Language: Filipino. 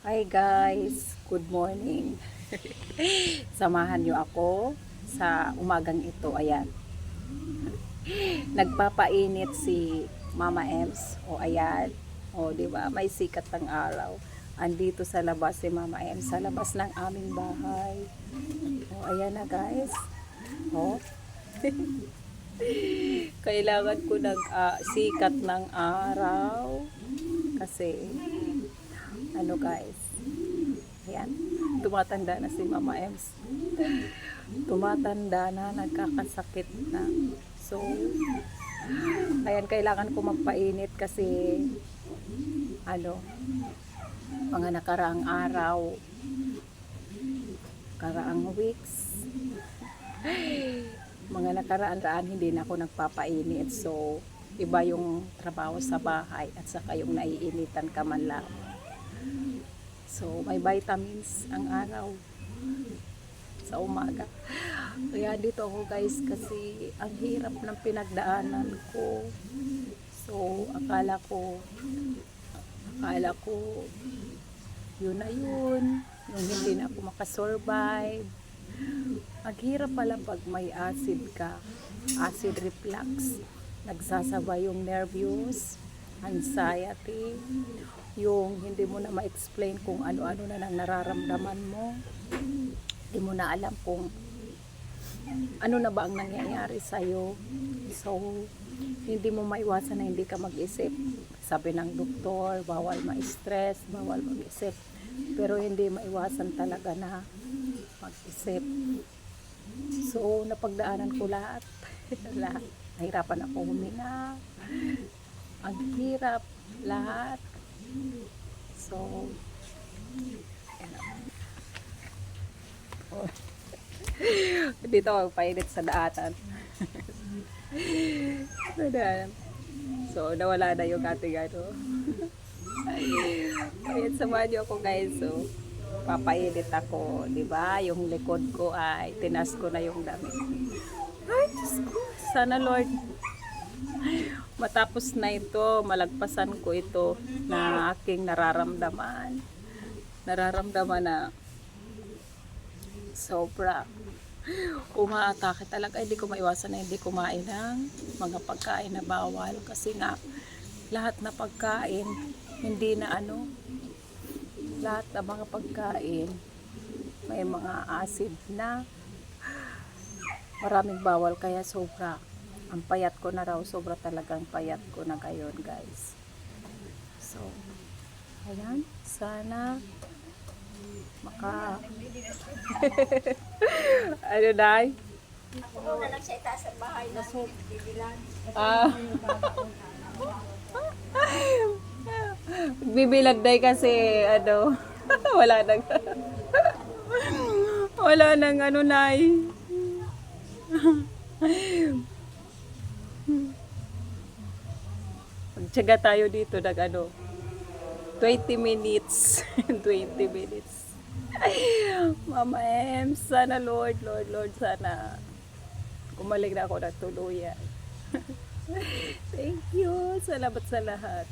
Hi guys, good morning. Samahan niyo ako sa umagang ito. Ayan, nagpapainit si Mama Ems. O ayan, o di ba? May sikat ng araw. Andito sa labas si Mama Ems, sa labas ng aming bahay. O ayan na guys. O, kailangan ko ng sikat ng araw kasi ano guys, ayan, tumatanda na si Mama Ems. Tumatanda na, nagkakasakit na. So, ayan, kailangan ko magpainit kasi ano, mga nakaraang araw, karaang weeks, mga nakaraan hindi na ako nagpapainit. So, iba yung trabaho sa bahay at saka yung naiinitan ka man lang. So, may vitamins ang araw sa umaga. Kaya dito ako guys kasi ang hirap ng pinagdaanan ko. So, akala ko yun na yun. Yung hindi na ako makasurvive. Ang hirap pala pag may acid ka. Acid reflux. Nagsasabay yung nervous, anxiety, yung hindi mo na ma-explain kung ano-ano na nang nararamdaman mo. Hindi mo na alam kung ano na ba ang nangyayari sa'yo. So, hindi mo maiwasan na hindi ka mag-isip. Sabi ng doktor, bawal ma-stress, bawal mag-isip. Pero hindi maiwasan talaga na mag-isip. So, napagdaanan ko lahat. Lahat. Nahirapan ako huminga. Ang hirap. Lahat. So, oh. Dito ako painit sa daanan. So, nawala na yung ating ano. Ayan, samahan niyo ako guys. So, papainit ako. Diba? Yung likod ko ay tinas ko na yung damit. Ay, Diyos ko. Sana Lord, matapos na ito, malagpasan ko ito na aking nararamdaman. Nararamdaman na sobra umaatake talaga. Hindi ko maiwasan na hindi kumain ng mga pagkain na bawal kasi nga lahat na pagkain hindi na ano, lahat na mga pagkain may mga acid na maraming bawal, kaya sobra ang payat ko na raw. Sobra talagang payat ko na ngayon guys. So ayan, sana maka ano dai? Ako na lang sa itaas sa bahay na so bibilan. Bibilad day kasi ano wala nang wala nang ano nai. Magtiyaga tayo dito ng ano 20 minutes. 20 minutes. Mama Em, sana Lord, sana gumaling na ako ng tuluyan. Thank you. Salamat sa lahat.